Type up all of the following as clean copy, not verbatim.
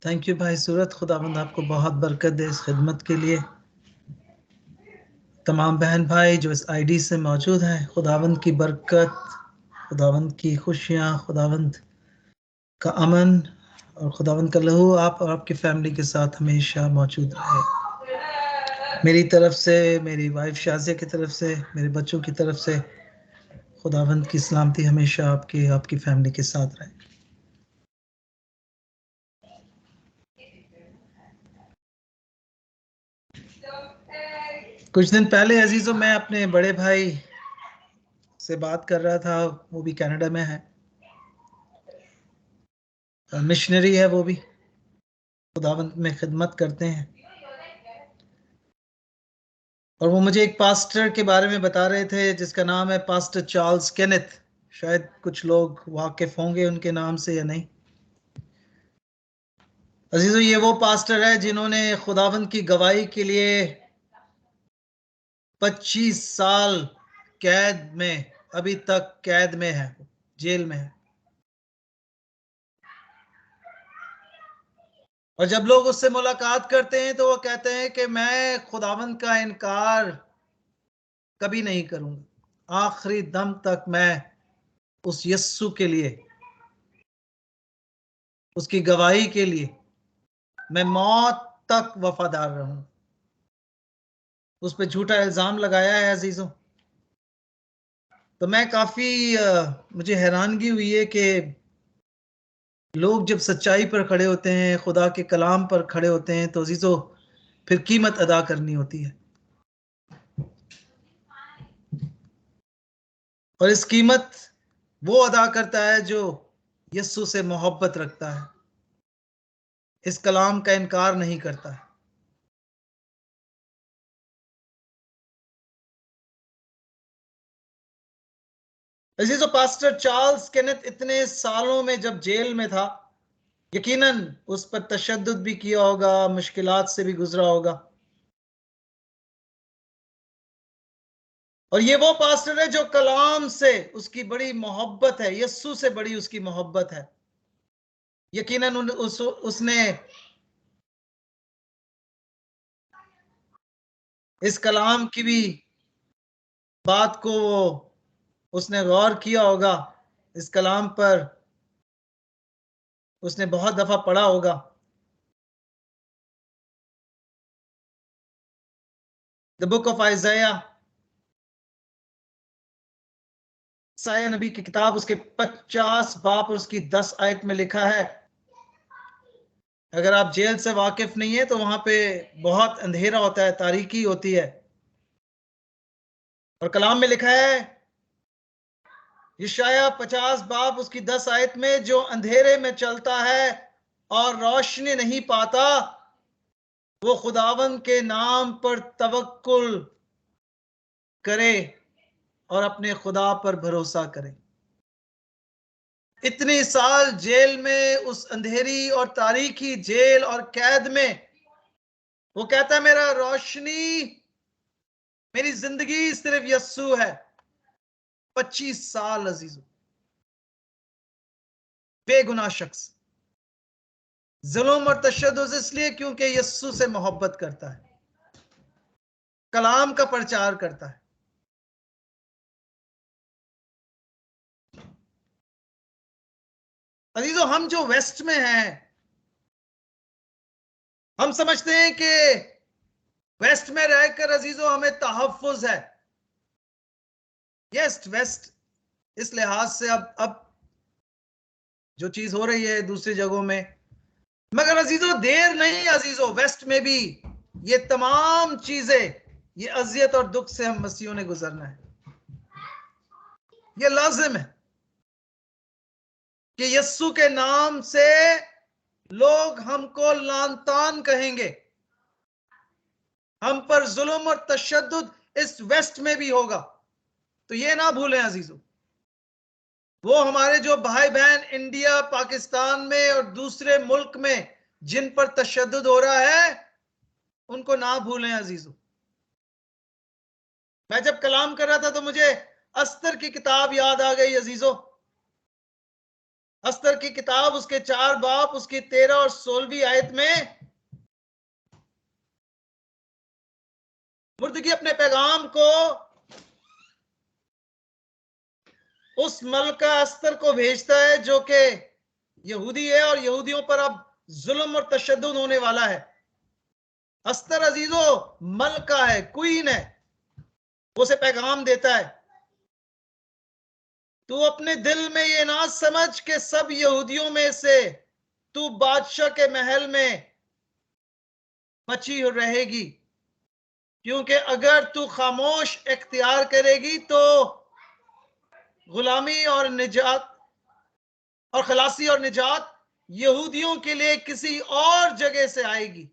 Thank you भाई सूरत, खुदावंद आपको बहुत बरकत दे इस खिदमत के लिए। तमाम बहन भाई जो इस आईडी से मौजूद हैं, खुदावंद की बरकत, खुदावंद की खुशियाँ, खुदावंद का अमन और खुदावंद का लहू आप और आपकी फैमिली के साथ हमेशा मौजूद रहे। मेरी तरफ से, मेरी वाइफ शाजिया की तरफ से, मेरे बच्चों की तरफ से खुदावंद की सलामती हमेशा आपकी फैमिली के साथ रहे। कुछ दिन पहले अजीजों मैं अपने बड़े भाई से बात कर रहा था, वो भी कनाडा में है, मिशनरी है, वो भी खुदावंद में खिदमत करते हैं। और वो मुझे एक पास्टर के बारे में बता रहे थे जिसका नाम है पास्टर चार्ल्स केनेथ। शायद कुछ लोग वाकिफ होंगे उनके नाम से या नहीं। अजीजों, ये वो पास्टर है जिन्होंने खुदावंद की गवाही के लिए 25 साल कैद में, अभी तक कैद में है, जेल में है। और जब लोग उससे मुलाकात करते हैं तो वो कहते हैं कि मैं खुदावंद का इनकार कभी नहीं करूंगा, आखिरी दम तक मैं उस यस्सु के लिए, उसकी गवाही के लिए मैं मौत तक वफादार रहूं। उस पर झूठा इल्जाम लगाया है अजीजों। तो मैं काफी मुझे हैरानगी हुई है कि लोग जब सच्चाई पर खड़े होते हैं, खुदा के कलाम पर खड़े होते हैं, तो अजीजों फिर कीमत अदा करनी होती है। और इस कीमत वो अदा करता है जो यस्सु से मोहब्बत रखता है, इस कलाम का इनकार नहीं करता है। अजीजों, पास्टर चार्ल्स केनेथ इतने सालों में जब जेल में था, यकीनन उस पर तशद्दुद भी किया होगा, मुश्किलात से भी गुजरा होगा। और ये वो पास्टर है जो कलाम से उसकी बड़ी मोहब्बत है, यस्सु से बड़ी उसकी मोहब्बत है। यकीनन उसने इस कलाम की भी बात को उसने गौर किया होगा, इस कलाम पर उसने बहुत दफा पढ़ा होगा। द बुक ऑफ आइज़ाया, साया नबी की किताब, उसके 50 बाप और उसकी 10 आयत में लिखा है। अगर आप जेल से वाकिफ नहीं है तो वहां पे बहुत अंधेरा होता है, तारीकी होती है। और कलाम में लिखा है, यशाया 50 बाप उसकी 10 आयत में, जो अंधेरे में चलता है और रोशनी नहीं पाता, वो खुदावन के नाम पर तवक्कुल करे और अपने खुदा पर भरोसा करे। इतने साल जेल में, उस अंधेरी और तारीकी जेल और कैद में, वो कहता है मेरा रोशनी, मेरी जिंदगी सिर्फ यस्सु है। 25 साल अजीजों, बेगुनाह शख्स, जुल्म और तशद्दुद इसलिए क्योंकि यस्सु से मोहब्बत करता है, कलाम का प्रचार करता है। अजीजों, हम जो वेस्ट में हैं, हम समझते हैं कि वेस्ट में रहकर अजीजों हमें तहफ्फुज है। यस, वेस्ट इस लिहाज से अब जो चीज हो रही है दूसरी जगहों में, मगर अजीजों देर नहीं, अजीजों वेस्ट में भी ये तमाम चीजें, ये अजियत और दुख से हम मसीहों ने गुजरना है। ये लाजिम है कि यस्सु के नाम से लोग हमको लानतान कहेंगे, हम पर जुल्म और तशद्दुद इस वेस्ट में भी होगा। तो ये ना भूलें अजीजों, वो हमारे जो भाई बहन इंडिया, पाकिस्तान में और दूसरे मुल्क में जिन पर तशद्दुद हो रहा है, उनको ना भूलें अजीजों। मैं जब कलाम कर रहा था तो मुझे अस्तर की किताब याद आ गई अजीजों। अस्तर की किताब उसके 4 बाब उसकी 13 और 16वीं आयत में मुर्दगी अपने पैगाम को उस मलका अस्तर को भेजता है जो कि यहूदी है और यहूदियों पर अब जुल्म और तशद्दुद होने वाला है। अस्तर अजीजो मलका है, क्वीन है, उसे पैगाम देता है, तू अपने दिल में ये ना समझ के सब यहूदियों में से तू बादशाह के महल में बची रहेगी, क्योंकि अगर तू खामोश इख्तियार करेगी तो गुलामी और निजात और खलासी और निजात यहूदियों के लिए किसी और जगह से आएगी,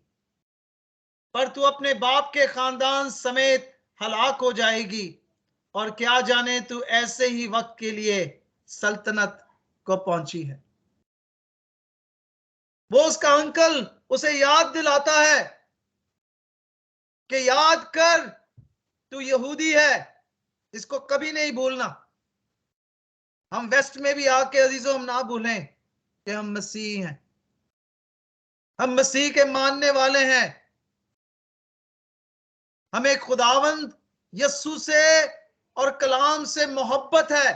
पर तू अपने बाप के खानदान समेत हलाक हो जाएगी, और क्या जाने तू ऐसे ही वक्त के लिए सल्तनत को पहुंची है। वो उसका अंकल उसे याद दिलाता है कि याद कर तू यहूदी है, इसको कभी नहीं भूलना। हम वेस्ट में भी आके अजीजों हम ना भूलें कि हम मसीह हैं, हम मसीह के मानने वाले हैं, हमें खुदावंद यस्सु से और कलाम से मोहब्बत है,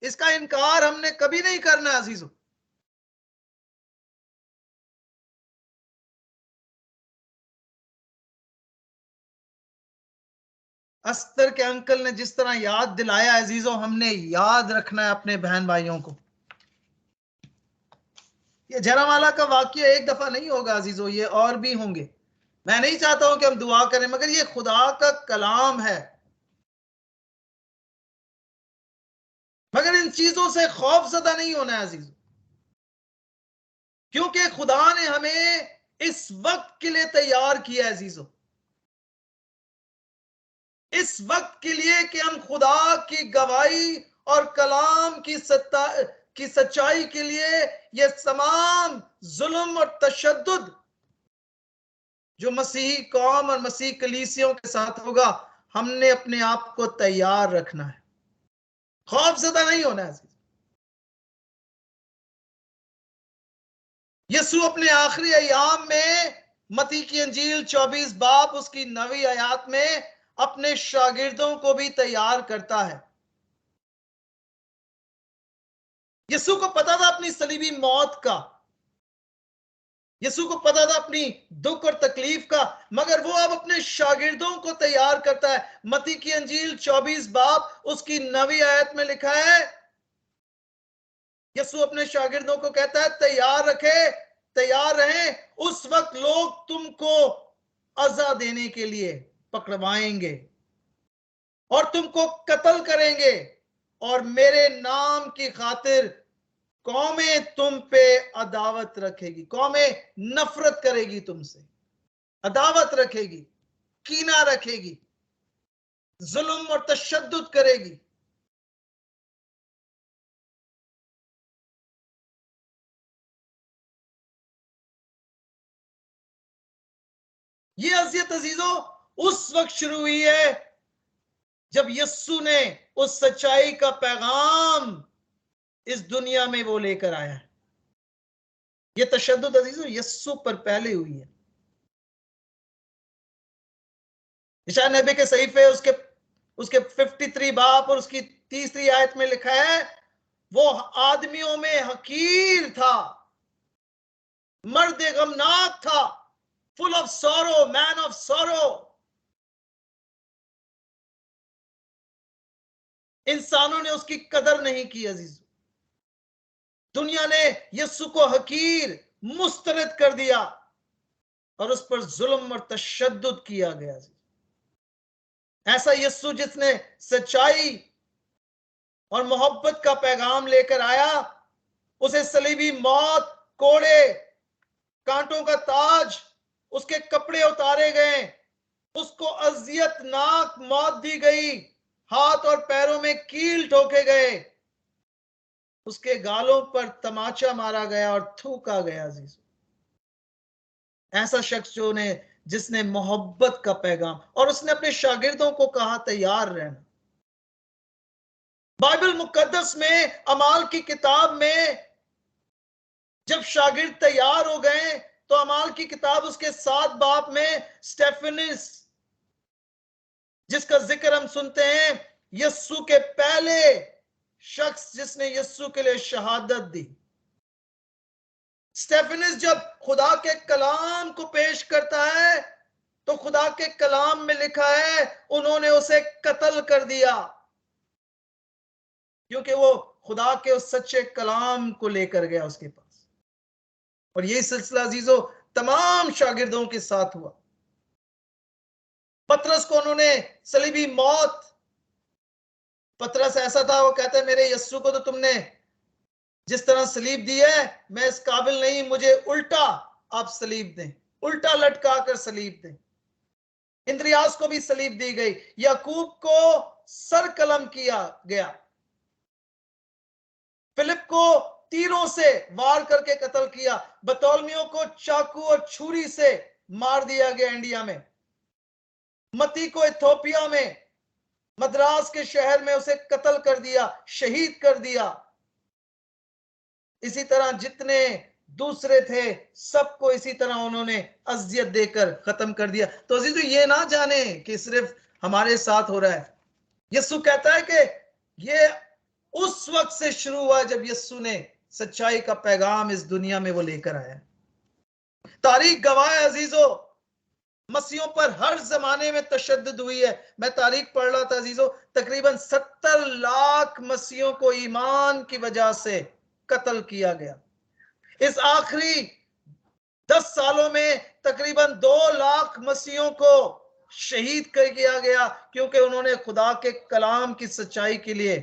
इसका इनकार हमने कभी नहीं करना अजीजों। अस्तर के अंकल ने जिस तरह याद दिलाया अजीजों, हमने याद रखना है अपने बहन भाइयों को। ये जरामाला का वाक्य एक दफा नहीं होगा अजीजों, ये और भी होंगे। मैं नहीं चाहता हूं कि हम दुआ करें, मगर ये खुदा का कलाम है। मगर इन चीजों से खौफजदा नहीं होना है अजीजों, क्योंकि खुदा ने हमें इस वक्त के लिए तैयार किया है अजीजों, इस वक्त के लिए कि हम खुदा की गवाही और कलाम की सच्चाई के लिए ये तमाम जुल्म और तशद्दुद जो मसीही कौम और मसीह कलीसियों के साथ होगा, हमने अपने आप को तैयार रखना है, खौफजदा नहीं होना है। यीशु अपने आखिरी अयाम में मती की अंजील 24 बाब उसकी 9वीं आयत में अपने शागिर्दों को भी तैयार करता है। यीशु को पता था अपनी सलीबी मौत का, यीशु को पता था अपनी दुख और तकलीफ का, मगर वो अब अपने शागिर्दों को तैयार करता है। मती की अंजील 24 बाब उसकी 9वीं आयत में लिखा है, यीशु अपने शागिर्दों को कहता है तैयार रहें, उस वक्त लोग तुमको अज़ा देने के लिए पकड़वाएंगे और तुमको कत्ल करेंगे, और मेरे नाम की खातिर कौमें तुम पे अदावत रखेगी, कौमें नफरत करेगी तुमसे, अदावत रखेगी, कीना रखेगी, जुल्म और तशद्दुद करेगी। ये अज़ियत अजीजों उस वक्त शुरू हुई है जब यस्सु ने उस सच्चाई का पैगाम इस दुनिया में वो लेकर आया है। ये तशद्दुद अजीजों यस्सु पर पहले हुई है। इशाया नबी के सहीफे उसके उसके 53 बाब और उसकी 3री आयत में लिखा है, वो आदमियों में हकीर था, मर्द गमनाक था, full of sorrow, man of sorrow. इंसानों ने उसकी कदर नहीं की अजीज, दुनिया ने यस्सु को हकीर मुस्तरद कर दिया और उस पर जुल्म और तशद्दुद किया गया। ऐसा यस्सु जिसने सच्चाई और मोहब्बत का पैगाम लेकर आया, उसे सलीबी मौत, कोड़े, कांटों का ताज, उसके कपड़े उतारे गए, उसको अजियतनाक मौत दी गई, हाथ और पैरों में कील ठोके गए, उसके गालों पर तमाचा मारा गया और थूका गया। ऐसा शख्स जिसने मोहब्बत का पैगाम, और उसने अपने शागिर्दों को कहा तैयार रहना, बाइबल मुकद्दस में, अमाल की किताब में जब शागिर्द तैयार हो गए तो अमाल की किताब उसके 7 बाब में स्टेफनस, जिसका जिक्र हम सुनते हैं, यस्सु के पहले शख्स जिसने यस्सु के लिए शहादत दी। स्टेफनस जब खुदा के कलाम को पेश करता है तो खुदा के कलाम में लिखा है उन्होंने उसे कत्ल कर दिया, क्योंकि वो खुदा के उस सच्चे कलाम को लेकर गया उसके पास। और यही सिलसिला अजीजों तमाम शागिर्दों के साथ हुआ। पतरस को उन्होंने सलीबी मौत, पतरस ऐसा था, वो कहते हैं मेरे यस्सु को तो तुमने जिस तरह सलीब दी है मैं इस काबिल नहीं, मुझे उल्टा आप सलीब दें, उल्टा लटका कर सलीब दें। इंद्रियास को भी सलीब दी गई, याकूब को सर कलम किया गया, फिलिप को तीरों से वार करके कत्ल किया, बतौलमियों को चाकू और छुरी से मार दिया गया इंडिया में, मती को इथोपिया में मद्रास के शहर में उसे कत्ल कर दिया, शहीद कर दिया। इसी तरह जितने दूसरे थे सबको इसी तरह उन्होंने अजियत देकर खत्म कर दिया। तो अजीजों ये ना जाने कि सिर्फ हमारे साथ हो रहा है। यस्सु कहता है कि ये उस वक्त से शुरू हुआ जब यस्सु ने सच्चाई का पैगाम इस दुनिया में वो लेकर आया। तारीख गवाह है अजीजों, मसीहों पर हर जमाने में तशद्दुद हुई है। मैं तारीख पढ़ रहा था अजीजों, तकरीबन 70 लाख मसीहों को ईमान की वजह से कत्ल किया गया। इस आखिरी 10 सालों में तकरीबन 2 लाख मसीहों को शहीद कर दिया गया, क्योंकि उन्होंने खुदा के कलाम की सच्चाई के लिए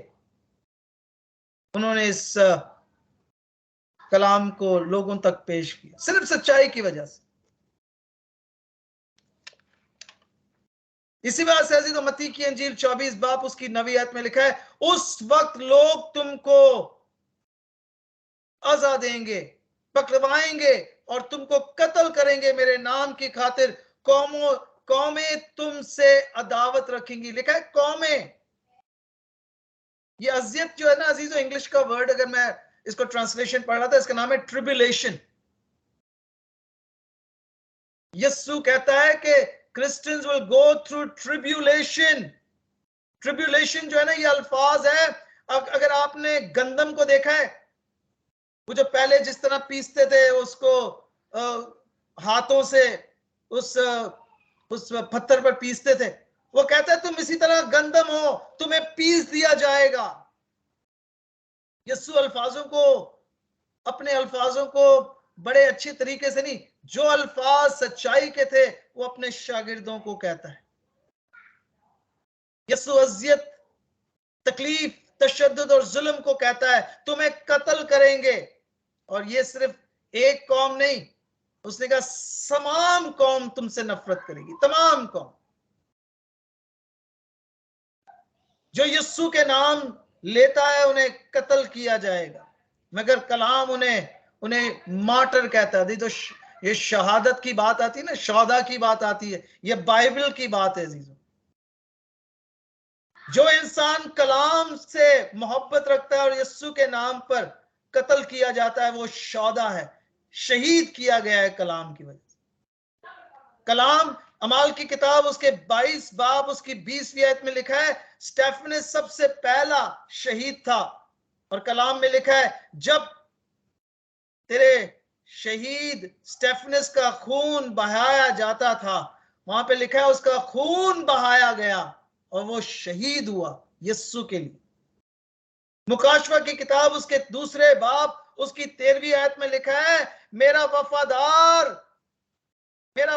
उन्होंने इस कलाम को लोगों तक पेश किया, सिर्फ सच्चाई की वजह से। इसी वजह से तो मत्ती की अंजील 24 बाब उसकी 9वीं आयत में लिखा है, उस वक्त लोग तुमको अज़ा देंगे, पकड़वाएंगे और तुमको कत्ल करेंगे मेरे नाम की खातिर, कौमें तुमसे अदावत रखेंगी। लिखा है कौमें। ये अजियत जो है ना अजीजों, इंग्लिश का वर्ड अगर मैं इसको ट्रांसलेशन पढ़ रहा था, इसका नाम है ट्रिब्यूलेशन। यस्सु कहता है कि Christians will go through tribulation. Tribulation जो है ना, ये अल्फाज है, अगर आपने गंदम को देखा है, वो जो पहले जिस तरह पीसते थे उसको हाथों से उस पत्थर पर पीसते थे, वो कहता है तुम इसी तरह गंदम हो, तुम्हें पीस दिया जाएगा। यस्सु अल्फाजों को, अपने अल्फाजों को बड़े अच्छे तरीके से नहीं, जो अल्फाज सच्चाई के थे वो अपने शागिर्दों को कहता है। यस्सु अजियत, तकलीफ, तशद्दुद और जुल्म को कहता है तुम्हें कत्ल करेंगे। और ये सिर्फ एक कौम नहीं, उसने कहा तमाम कौम तुमसे नफरत करेगी, तमाम कौम। जो यस्सु के नाम लेता है उन्हें कत्ल किया जाएगा, मगर कलाम उन्हें मार्टर कहता है। तो ये शहादत की बात आती है ना, शौदा की बात आती है, ये बाइबल की बात है अजीजों। जो इंसान कलाम से मोहब्बत रखता है और यस्सु के नाम पर कत्ल किया जाता है, वो शौदा है, शहीद किया गया है कलाम की वजह से। कलाम, अमाल की किताब उसके 22 बाब उसकी 20वीं आयत में लिखा है स्टेफनस सबसे पहला शहीद था। और कलाम में लिखा है जब तेरे शहीद स्टेफनस का खून बहाया जाता था, वहां पे लिखा है उसका खून बहाया गया और वो शहीद हुआ यस्सु के लिए। मुकाशवा की किताब उसके 2 बाब उसकी 13वीं आयत में लिखा है मेरा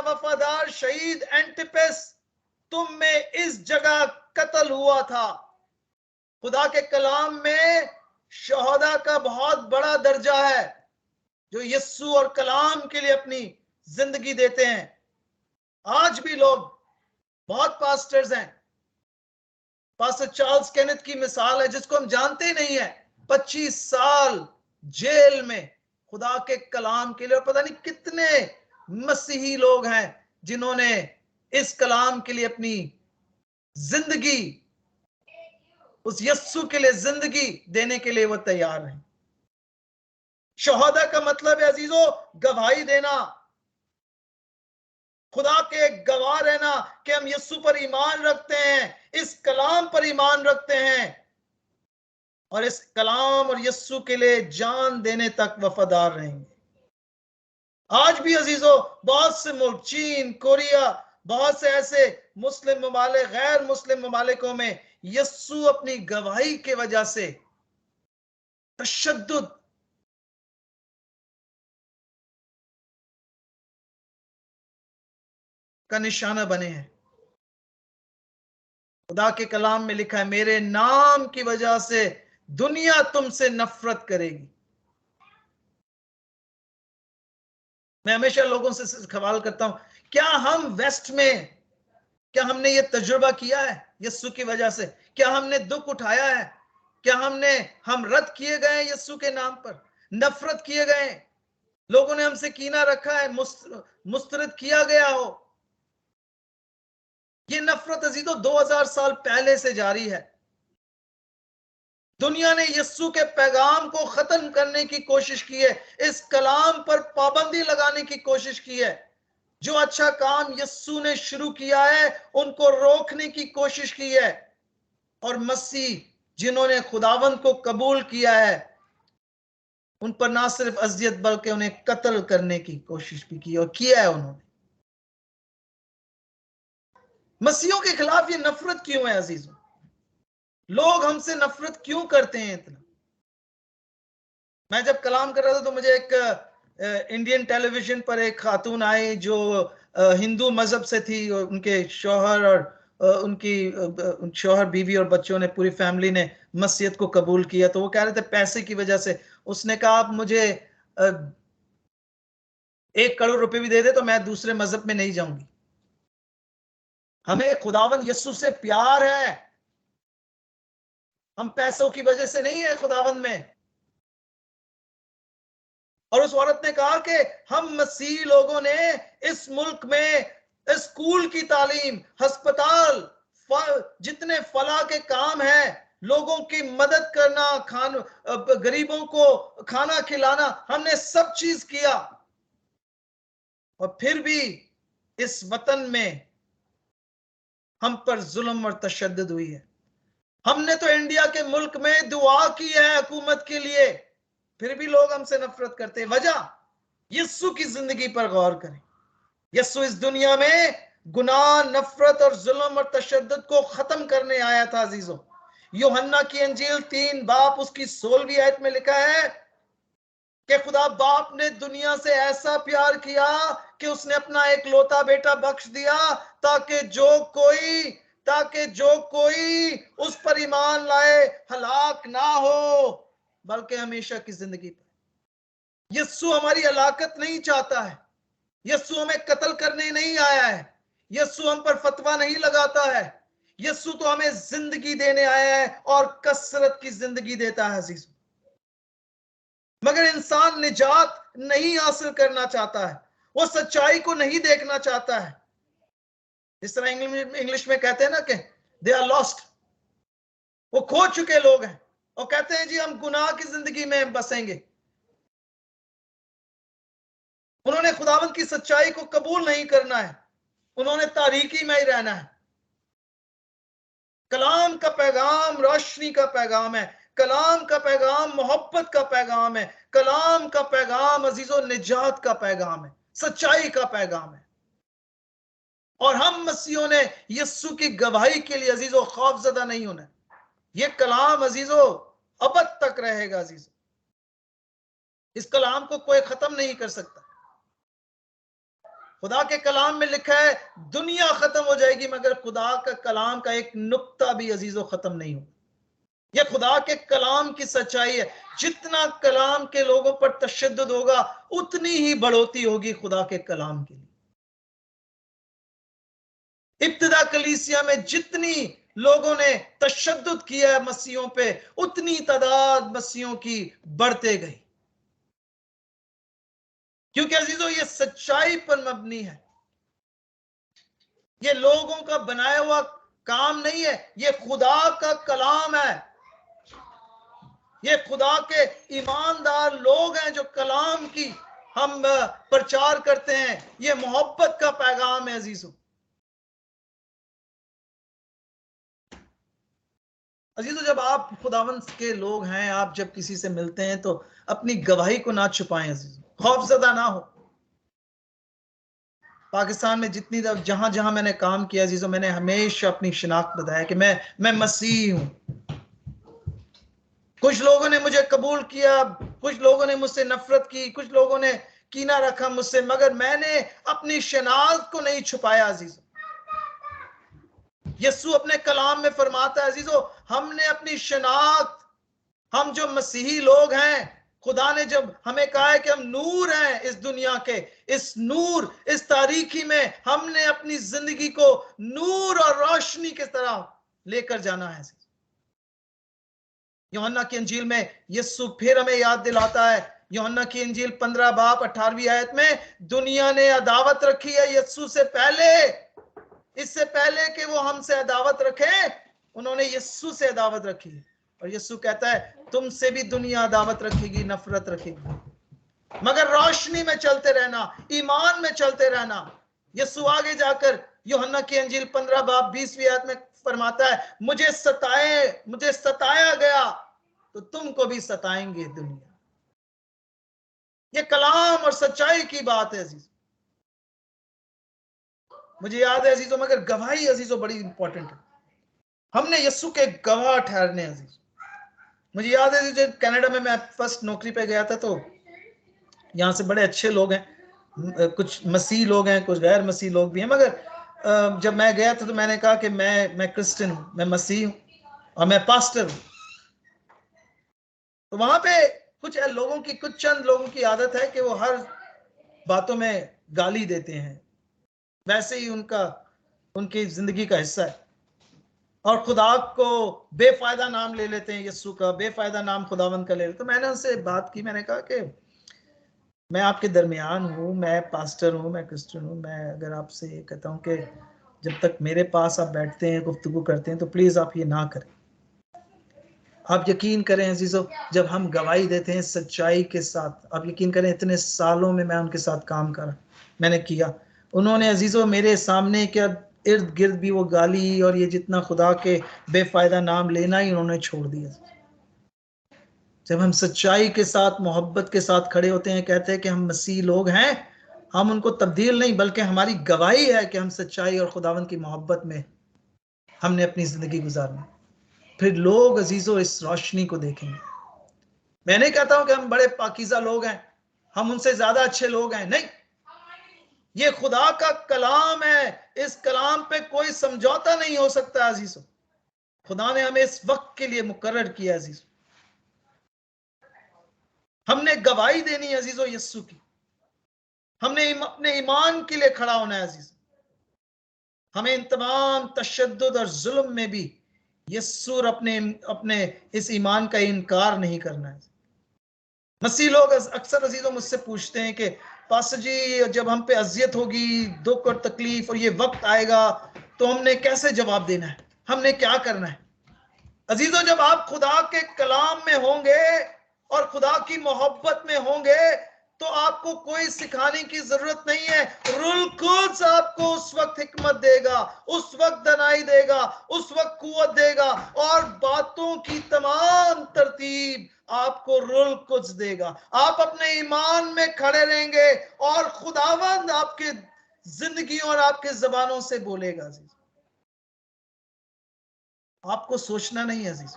वफादार शहीद एंटिपस तुम में इस जगह कत्ल हुआ था। खुदा के कलाम में शहदा का बहुत बड़ा दर्जा है, जो यस्सु और कलाम के लिए अपनी जिंदगी देते हैं। आज भी लोग, बहुत पास्टर्स हैं, पास्टर चार्ल्स केनेथ की मिसाल है, जिसको हम जानते नहीं है, 25 साल जेल में खुदा के कलाम के लिए। और पता नहीं कितने मसीही लोग हैं जिन्होंने इस कलाम के लिए अपनी जिंदगी उस यस्सु के लिए जिंदगी देने के लिए वो तैयार हैं। शहादा का मतलब है अजीजों गवाही देना, खुदा के गवाह रहना कि हम यस्सु पर ईमान रखते हैं, इस कलाम पर ईमान रखते हैं और इस कलाम और यस्सु के लिए जान देने तक वफादार रहेंगे। आज भी अजीजों बहुत से मुल्क, चीन, कोरिया, बहुत से ऐसे मुस्लिम ममालिक, गैर मुस्लिम ममालिकों में यस्सु अपनी गवाही की वजह से तशद्दुद का निशाना बने हैं। खुदा के कलाम में लिखा है, मेरे नाम की वजह से दुनिया तुमसे नफरत करेगी। मैं हमेशा लोगों से सवाल करता हूं, क्या हम वेस्ट में, क्या हमने ये तजुर्बा किया है यस्सु की वजह से? क्या हमने दुख उठाया है? क्या हम रद्द किए गए यस्सु के नाम पर, नफरत किए गए, लोगों ने हमसे कीना रखा है, मुस्तरद किया गया हो? ये नफरत अजीजों 2000 साल पहले से जारी है। दुनिया ने यस्सु के पैगाम को खत्म करने की कोशिश की है, इस कलाम पर पाबंदी लगाने की कोशिश की है। जो अच्छा काम यस्सु ने शुरू किया है उनको रोकने की कोशिश की है, और मसीह जिन्होंने खुदावंद को कबूल किया है उन पर ना सिर्फ अजियत बल्कि उन्हें कत्ल करने की कोशिश भी की, और किया है उन्होंने। मसीहों के खिलाफ ये नफरत क्यों है अजीजों? लोग हमसे नफरत क्यों करते हैं इतना? मैं जब कलाम कर रहा था तो मुझे एक इंडियन टेलीविजन पर एक खातून आई जो हिंदू मजहब से थी, उनके शौहर और उनकी शौहर, बीवी और बच्चों ने, पूरी फैमिली ने मसीहत को कबूल किया। तो वो कह रहे थे पैसे की वजह से। उसने कहा आप मुझे 1 करोड़ रुपए भी दे दे तो मैं दूसरे मजहब में नहीं जाऊंगी। हमें खुदावंद यस्सु से प्यार है, हम पैसों की वजह से नहीं है खुदावंद में। और उस औरत ने कहा कि हम मसीह लोगों ने इस मुल्क में स्कूल की तालीम, अस्पताल, जितने फलाह के काम है, लोगों की मदद करना, गरीबों को खाना खिलाना, हमने सब चीज किया, और फिर भी इस वतन में हम पर जुल्म और तशद्दुद हुई है। हमने तो इंडिया के मुल्क में दुआ की है हुकूमत के लिए, फिर भी लोग हमसे नफरत करते हैं। वजह, यस्सु की जिंदगी पर गौर करें। यस्सु इस दुनिया में गुनाह, नफरत और जुल्म और तशद्दुद को खत्म करने आया था अजीजों। यूहन्ना की अंजील 3 बाब उसकी 16वीं आयत में लिखा है कि खुदा बाप ने दुनिया से ऐसा प्यार किया कि उसने अपना एक लौता बेटा बख्श दिया, ताकि जो कोई उस पर ईमान लाए हलाक ना हो बल्कि हमेशा की जिंदगी पाए। यस्सु हमारी हलाकत नहीं चाहता है, यस्सु हमें कत्ल करने नहीं आया है, यस्सु हम पर फतवा नहीं लगाता है। यस्सु तो हमें जिंदगी देने आया है और कसरत की जिंदगी देता है अजीजों। मगर इंसान निजात नहीं हासिल करना चाहता है, वो सच्चाई को नहीं देखना चाहता है। जिस तरह इंग्लिश में कहते हैं ना कि दे आर लॉस्ट, वो खो चुके लोग हैं, और कहते हैं जी हम गुनाह की जिंदगी में बसेंगे। उन्होंने खुदावंद की सच्चाई को कबूल नहीं करना है, उन्होंने तारीकी में ही रहना है। कलाम का पैगाम रोशनी का पैगाम है, कलाम का पैगाम मोहब्बत का पैगाम है, कलाम का पैगाम अजीजों निजात का पैगाम है, सच्चाई का पैगाम है। और हम मसीहों ने यस्सु की गवाही के लिए अजीजों खौफजदा नहीं होना। ये कलाम अजीजों अबद तक रहेगा अजीजों, इस कलाम को कोई खत्म नहीं कर सकता। खुदा के कलाम में लिखा है दुनिया खत्म हो जाएगी मगर खुदा का कलाम का एक नुक्ता भी अजीजों खत्म नहीं होगा। यह खुदा के कलाम की सच्चाई है। जितना कलाम के लोगों पर तशद्दुद होगा उतनी ही बढ़ोतरी होगी खुदा के कलाम के लिए। इब्तिदा कलीसिया में जितनी लोगों ने तशद्दुद किया है मसीहों पे, उतनी तादाद मसीहों की बढ़ते गई, क्योंकि अजीजों ये सच्चाई पर मबनी है। ये लोगों का बनाया हुआ काम नहीं है, ये खुदा का कलाम है। ये खुदा के ईमानदार लोग हैं जो कलाम की हम प्रचार करते हैं। ये मोहब्बत का पैगाम है अजीजों। अजीजों, जब आप खुदावंद के लोग हैं, आप जब किसी से मिलते हैं तो अपनी गवाही को ना छुपाएं अजीजों, खौफजदा ना हो। पाकिस्तान में जितनी जहां जहां मैंने काम किया अजीजों, मैंने हमेशा अपनी शिनाख्त बताया कि मैं मसीह हूं। कुछ लोगों ने मुझे कबूल किया, कुछ लोगों ने मुझसे नफरत की, कुछ लोगों ने कीना रखा मुझसे, मगर मैंने अपनी शनाख्त को नहीं छुपाया अजीजों। यीशु अपने कलाम में फरमाता है अजीजों, हमने अपनी शनाख्त, हम जो मसीही लोग हैं, खुदा ने जब हमें कहा है कि हम नूर हैं इस दुनिया के, इस नूर, इस तारीकी में हमने अपनी जिंदगी को नूर और रोशनी की तरह लेकर जाना है। यूहन्ना की इंजील में यीशु फिर हमें याद दिलाता है, यूहन्ना की इंजील 15 बाब 18वीं आयत में, दुनिया ने अदावत रखी है यीशु से पहले, इससे पहले कि वो हमसे अदावत रखे, उन्होंने यीशु से अदावत रखी है। और यीशु कहता है तुमसे भी दुनिया अदावत रखेगी, नफरत रखेगी, मगर रोशनी में चलते रहना, ईमान में चलते रहना। यीशु आगे जाकर यूहन्ना की इंजील 15 बाब 20वीं आयत में फरमाता है, मुझे सताया गया तो तुमको भी सताएंगे दुनिया। ये कलाम और सच्चाई की बात है अजीज। मुझे याद है अजीजों, मगर गवाही अजीजों बड़ी इंपॉर्टेंट है। हमने यीशु के गवाह ठहरने अजीज। मुझे याद है जब कनाडा में मैं फर्स्ट नौकरी पे गया था, तो यहाँ से बड़े अच्छे लोग हैं, कुछ मसीह लोग हैं, कुछ गैर मसीह लोग भी हैं, मगर जब मैं गया था तो मैंने कहा कि मैं क्रिश्चियन हूँ, मैं मसीह हूँ और मैं पास्टर हूँ। तो वहां पे कुछ चंद लोगों की आदत है कि वो हर बातों में गाली देते हैं, वैसे ही उनकी जिंदगी का हिस्सा है, और खुदा को बेफायदा नाम ले लेते हैं, यीशु का बेफायदा नाम खुदावंद का ले लेते। तो मैंने उनसे बात की, मैंने कहा कि मैं आपके दरमियान हूँ, मैं पास्टर हूँ, मैं क्रिश्चियन हूँ, मैं अगर आपसे ये कहता हूँ कि जब तक मेरे पास आप बैठते हैं, गुफ्तगू करते हैं, तो प्लीज आप ये ना करें। आप यकीन करें अजीजों, जब हम गवाही देते हैं सच्चाई के साथ, आप यकीन करें इतने सालों में मैं उनके साथ काम करा, मैंने किया, उन्होंने अजीजों मेरे सामने क्या इर्द गिर्द भी वो गाली और ये जितना खुदा के बेफायदा नाम लेना ही उन्होंने छोड़ दिया। जब हम सच्चाई के साथ, मोहब्बत के साथ खड़े होते हैं, कहते हैं कि हम मसीह लोग हैं, हम उनको तब्दील नहीं, बल्कि हमारी गवाही है कि हम सच्चाई और खुदावंद की मोहब्बत में हमने अपनी जिंदगी गुजारनी, फिर लोग अजीजों इस रोशनी को देखेंगे। मैं नहीं कहता हूं कि हम बड़े पाकीज़ा लोग हैं, हम उनसे ज्यादा अच्छे लोग हैं, नहीं, ये खुदा का कलाम है, इस कलाम पे कोई समझौता नहीं हो सकता अजीजों। खुदा ने हमें इस वक्त के लिए मुकर्रर किया अजीजों, हमने गवाही देनी है अजीजों यीशु की, हमने अपने ईमान के लिए खड़ा होना है अजीज। हमें इन तमाम तशद्दुद और जुल्म में भी यीशु अपने अपने इस ईमान का इनकार नहीं करना है। मसीह लोग अक्सर अजीजों मुझसे पूछते हैं कि पास्टर जी, जब हम पे अजियत होगी, दुख और तकलीफ और ये वक्त आएगा, तो हमने कैसे जवाब देना है, हमने क्या करना है। अजीजों, जब आप खुदा के कलाम में होंगे और खुदा की मोहब्बत में होंगे, तो आपको कोई सिखाने की जरूरत नहीं है। रूल कुद्स आपको उस वक्त हिकमत देगा, उस वक्त दनाई देगा, उस वक्त कुव्वत देगा, और बातों की तमाम तरतीब आपको रूल कुद्स देगा। आप अपने ईमान में खड़े रहेंगे और खुदावंद आपके जिंदगी और आपके जबानों से बोलेगा। अजीज, आपको सोचना नहीं है अजीज,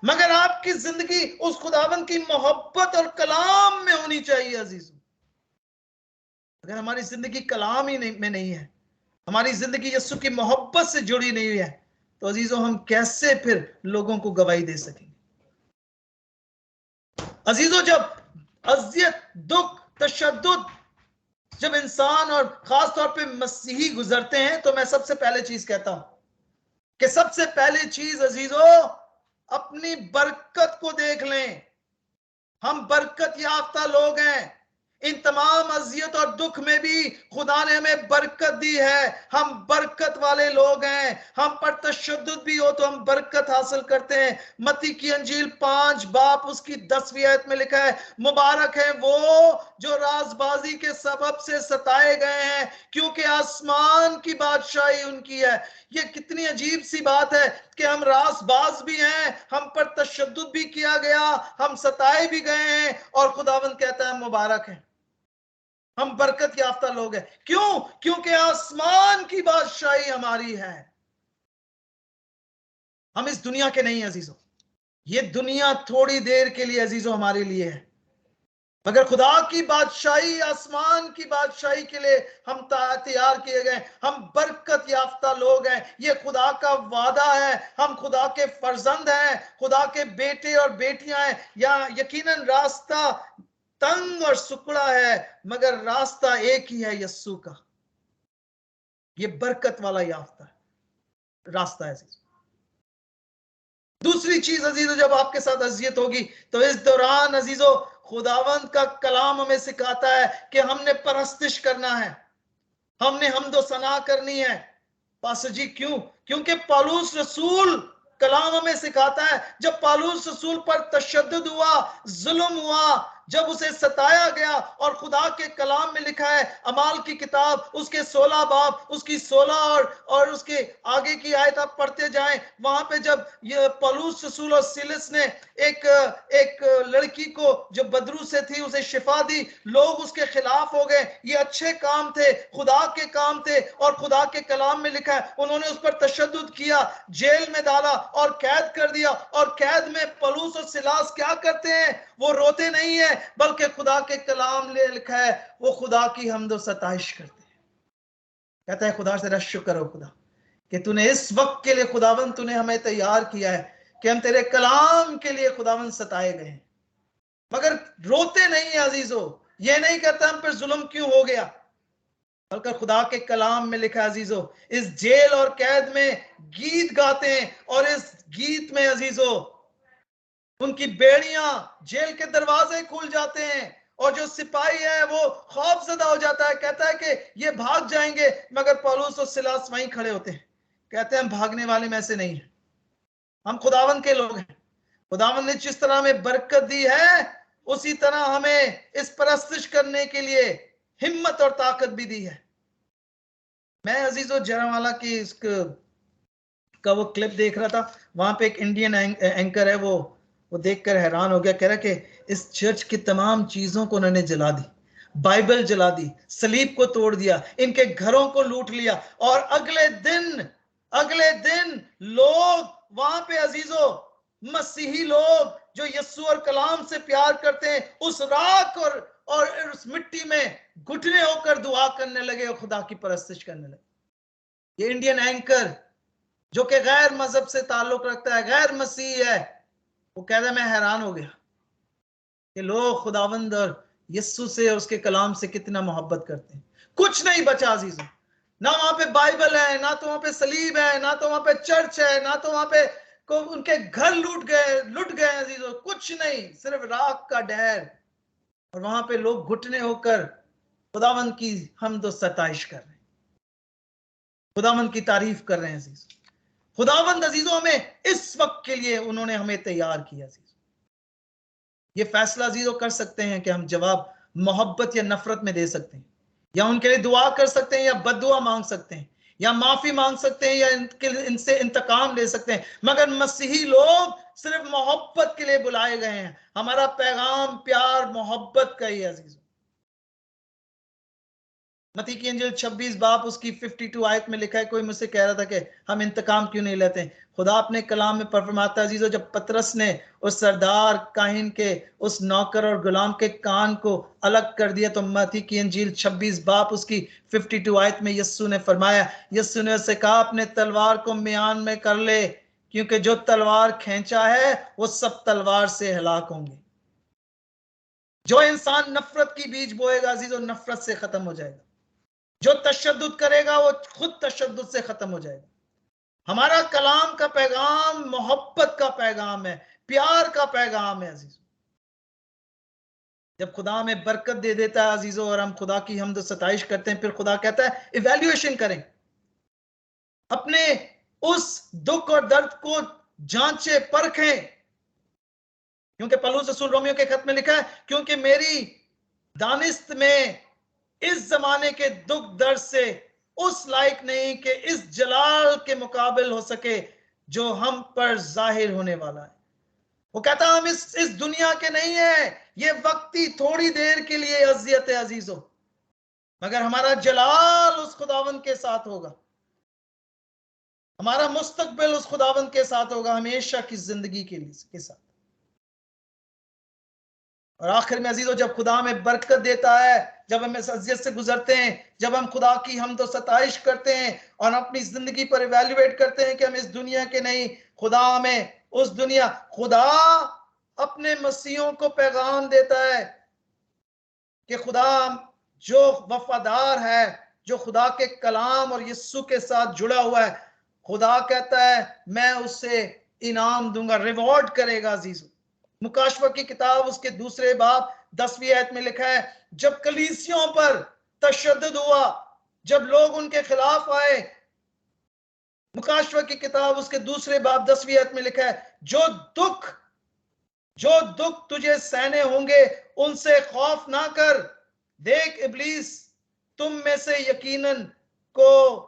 मगर आपकी जिंदगी उस खुदावंद की मोहब्बत और कलाम में होनी चाहिए अजीज। अगर हमारी जिंदगी कलाम ही में नहीं है, हमारी जिंदगी यीशु की मोहब्बत से जुड़ी नहीं हुई है, तो अजीजों हम कैसे फिर लोगों को गवाही दे सकेंगे। अजीजों, जब अजियत, दुख, तशद्दुद जब इंसान और खास तौर पे मसीही गुजरते हैं, तो मैं सबसे पहले चीज कहता हूं कि सबसे पहली चीज अजीजों, अपनी बरकत को देख लें। हम बरकत याफ्ता लोग हैं, इन तमाम अजियत और दुख में भी खुदा ने हमें बरकत दी है। हम बरकत वाले लोग हैं। हम पर तशद्दुद भी हो तो हम बरकत हासिल करते हैं। मत्ती की अंजील 5 बाब उसकी 10वीं आयत में लिखा है, मुबारक है वो जो राजबाजी के सबब से सताए गए हैं, क्योंकि आसमान की बादशाही उनकी है। ये कितनी अजीब सी बात है कि हम रासबाज भी हैं, हम पर तशद्दुद भी किया गया, हम सताए भी गए हैं, और खुदावंद कहता है मुबारक है, हम बरकत याफ्ता लोग हैं। क्यों? क्योंकि आसमान की बादशाही हमारी है। हम इस दुनिया के नहीं अजीजों। ये दुनिया थोड़ी देर के लिए अजीजों हमारे लिए है, मगर खुदा की बादशाही, आसमान की बादशाही के लिए हम तैयार किए गए। हम बरकत याफ्ता लोग हैं। ये खुदा का वादा है। हम खुदा के फर्जंद हैं, खुदा के बेटे और बेटियां हैं। या यकीनन रास्ता तंग और सुकड़ा है, मगर रास्ता एक ही है, यस्सु का। ये बरकत वाला याफ्ता है, रास्ता है। दूसरी चीज अजीजों, जब आपके साथ अजियत होगी तो इस दौरान अजीजों खुदावंद का कलाम हमें सिखाता है कि हमने परस्तिश करना है, हमने हमदो सना करनी है। पास्टर जी क्यों? क्योंकि पौलुस रसूल कलाम हमें सिखाता है, जब पौलुस रसूल पर तशद्दुद हुआ, जुल्म हुआ, जब उसे सताया गया, और खुदा के कलाम में लिखा है, अमाल की किताब उसके 16 बाब उसकी 16 और उसके आगे की आयत आप पढ़ते जाएं, वहां पे जब ये पौलुस रसूल और सिलस ने एक एक लड़की को जो बदरू से थी उसे शिफा दी, लोग उसके खिलाफ हो गए। ये अच्छे काम थे, खुदा के काम थे, और खुदा के कलाम में लिखा है उन्होंने उस पर तशद्दुद किया, जेल में डाला और कैद कर दिया। और कैद में पौलुस और सिलास क्या करते हैं? वो रोते नहीं है, बल्कि खुदा के कलाम में लिखा है वो खुदा की हमदो सताइश करते हैं। कहता है खुदा से शुक्र हो खुदा कि तूने इस वक्त के लिए खुदावन तूने हमें तैयार किया है कि हम तेरे कलाम के लिए खुदावन सताए गए हैं। मगर रोते नहीं है अजीजों, ये नहीं कहता हम पर जुल्म क्यों हो गया, बल्कि खुदा के कलाम में लिखा अजीजों इस जेल और कैद में गीत गाते हैं, और इस गीत में अजीजों उनकी बेड़ियां, जेल के दरवाजे खुल जाते हैं, और जो सिपाही है वो खौफजदा हो जाता है, कहता है कि ये भाग जाएंगे, मगर पौलुस और सिलास वहीं खड़े होते हैं, कहते हैं हम भागने वाले में से नहीं है, हम खुदावन के लोग हैं। खुदावन ने जिस तरह हमें बरकत दी है, उसी तरह हमें इस परस्तिश करने के लिए हिम्मत और ताकत भी दी है। मैं अजीजों जरावाला की का वो क्लिप देख रहा था, वहां पे एक इंडियन एंकर है, वो देखकर हैरान हो गया, कह रहा कि इस चर्च की तमाम चीजों को उन्होंने जला दी, बाइबल जला दी, सलीब को तोड़ दिया, इनके घरों को लूट लिया, और अगले दिन लोग वहां पे अजीजों मसीही लोग जो यस्सु और कलाम से प्यार करते हैं, उस राख और उस मिट्टी में घुटने होकर दुआ करने लगे और खुदा की परस्तिश करने लगे। ये इंडियन एंकर जो कि गैर मजहब से ताल्लुक रखता है, गैर मसीह है, वो कहता है मैं हैरान हो गया कि लोग खुदावंद और यस्सु से और उसके कलाम से कितना मोहब्बत करते हैं। कुछ नहीं बचा अजीजों, ना वहां पे बाइबल है, ना तो वहां पे सलीब है, ना तो वहां पे चर्च है, ना तो वहां पे को उनके घर लुट गए अजीजों, कुछ नहीं, सिर्फ राख का ढेर। और वहां पे लोग घुटने होकर खुदावंद की हमदो सताइश कर रहे हैं, खुदावंद की तारीफ कर रहे हैं अजीजों। खुदावंद अजीजों हमें इस वक्त के लिए उन्होंने हमें तैयार किया अजीजों। ये फैसला अजीजों कर सकते हैं कि हम जवाब मोहब्बत या नफरत में दे सकते हैं, या उनके लिए दुआ कर सकते हैं, या बद्दुआ मांग सकते हैं, या माफी मांग सकते हैं, या इनसे इंतकाम ले सकते हैं। मगर मसीही लोग सिर्फ मोहब्बत के लिए बुलाए गए हैं। हमारा पैगाम प्यार मोहब्बत का ही है अजीजों। मत्ती की अंजील 26 बाब उसकी 52 आयत में लिखा है, कोई मुझसे कह रहा था कि हम इंतकाम क्यों नहीं लेते। खुदा अपने कलाम में फरमाता है अजीजों, जब पतरस ने उस सरदार काहिन के उस नौकर और गुलाम के कान को अलग कर दिया, तो मत्ती की अंजील 26 बाब उसकी 52 आयत में यस्सु ने फरमाया, यस्सु ने उससे कहा अपने तलवार को म्यान में कर ले, क्योंकि जो तलवार खींचा है वो सब तलवार से हलाक होंगे। जो इंसान नफरत की बीज बोएगा अजीजों, नफरत से खत्म हो जाएगा। जो तशद्दुद करेगा वो खुद तशद्दुद से खत्म हो जाएगा। हमारा कलाम का पैगाम मोहब्बत का पैगाम है, प्यार का पैगाम है अजीज। जब खुदा हमें बरकत दे देता है अजीजों, और हम खुदा की हमद सताइश करते हैं, फिर खुदा कहता है इवैल्यूएशन करें, अपने उस दुख और दर्द को जांचे परखें, क्योंकि पौलुस रसूल रोमियो के खत में लिखा है, क्योंकि मेरी दानिस्त में इस जमाने के दुख दर्द से उस लायक नहीं कि इस जलाल के मुकाबिल हो सके जो हम पर जाहिर होने वाला है। वो कहता हम इस दुनिया के नहीं है, ये वक्ती थोड़ी देर के लिए अजियत है अजीजों, मगर हमारा जलाल उस खुदावंद के साथ होगा, हमारा मुस्तकबिल उस खुदावंद के साथ होगा, हमेशा की जिंदगी के साथ। और आखिर में अजीजों, जब खुदा हमें बरकत देता है, जब हम इस अजियत से गुजरते हैं, जब हम खुदा की हम तो सताइश करते हैं और अपनी जिंदगी पर इवैल्यूएट करते हैं कि हम इस दुनिया के नहीं, खुदा हमें उस दुनिया, खुदा अपने मसीहों को पैगाम देता है कि खुदा जो वफादार है, जो खुदा के कलाम और यीशु के साथ जुड़ा हुआ है, खुदा कहता है मैं उसे इनाम दूंगा, रिवॉर्ड करेगा अजीजों। मुकाशवा की किताब उसके दूसरे बाब 10वीं आयत में लिखा है, जब कलीसियों पर तशद्दुद हुआ, जब लोग उनके खिलाफ आए, मुकाशवा की किताब उसके दूसरे बाब 10वीं आयत में लिखा है, जो दुख तुझे सहने होंगे उनसे खौफ ना कर, देख इब्लीस तुम में से यकीनन को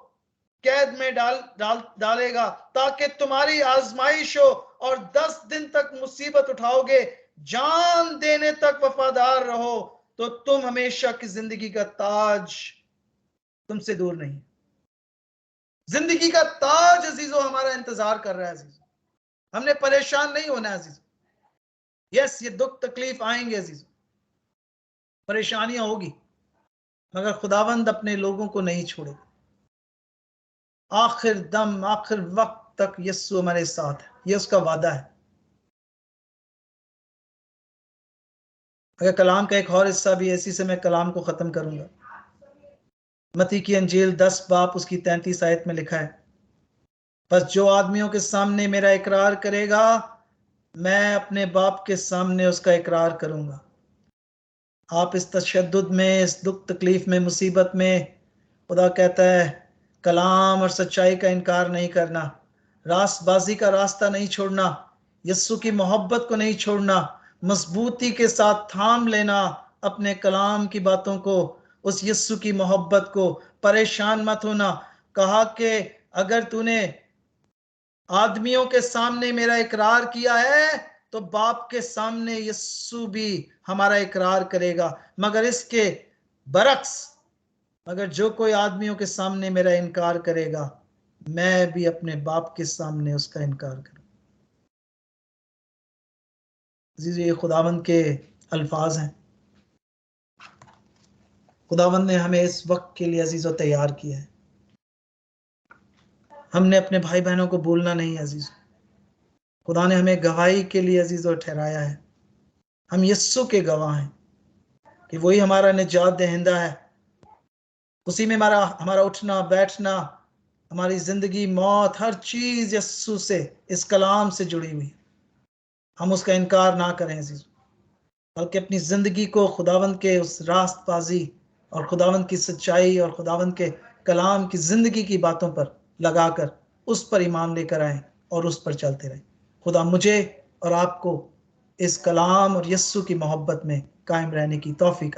कैद में डालेगा ताकि तुम्हारी आजमाइश हो, और 10 दिन तक मुसीबत उठाओगे, जान देने तक वफादार रहो तो तुम हमेशा की जिंदगी का ताज तुमसे दूर नहीं। जिंदगी का ताज अजीजों हमारा इंतजार कर रहा है अजीजों, हमने परेशान नहीं होना है अजीजों। यस, ये दुख तकलीफ आएंगे अजीजों, परेशानियां होगी, मगर खुदावंद अपने लोगों को नहीं छोड़ेगा। आखिर दम, आखिर वक्त तक यीशु हमारे साथ है, ये उसका वादा है। अगर कलाम का एक और हिस्सा भी ऐसी से मैं कलाम को खत्म करूंगा। मत्ती की अंजील 10 बाब उसकी 33 आयत में लिखा है, बस जो आदमियों के सामने मेरा इकरार करेगा, मैं अपने बाप के सामने उसका इकरार करूंगा। आप इस तशद्दुद में, इस दुख तकलीफ में, मुसीबत में, खुदा कहता है कलाम और सच्चाई का इनकार नहीं करना, रास्तबाजी का रास्ता नहीं छोड़ना, यीशु की मोहब्बत को नहीं छोड़ना, मजबूती के साथ थाम लेना अपने कलाम की बातों को, उस यीशु की मोहब्बत को। परेशान मत होना। कहा कि अगर तूने आदमियों के सामने मेरा इकरार किया है तो बाप के सामने यीशु भी हमारा इकरार करेगा, मगर इसके बरक्स, मगर जो कोई आदमियों के सामने मेरा इनकार करेगा, मैं भी अपने बाप के सामने उसका इनकार करूं। ये खुदावंद के अल्फाज हैं। खुदावंद ने हमें इस वक्त के लिए अजीजों तैयार किया है। हमने अपने भाई बहनों को भूलना नहीं अजीज। खुदा ने हमें गवाही के लिए अजीजों ठहराया है। हम यीशु के गवाह हैं कि वही हमारा निजात दहिंदा है, उसी में हमारा उठना बैठना, हमारी जिंदगी मौत, हर चीज यीशु से, इस कलाम से जुड़ी हुई। हम उसका इनकार ना करें अजीज, बल्कि अपनी जिंदगी को खुदावंद के उस रास्तबाजी और खुदावंद की सच्चाई और खुदावंद के कलाम की जिंदगी की बातों पर लगाकर उस पर ईमान लेकर आए और उस पर चलते रहें। खुदा मुझे और आपको इस कलाम और यीशु की मोहब्बत में कायम रहने की तौफीक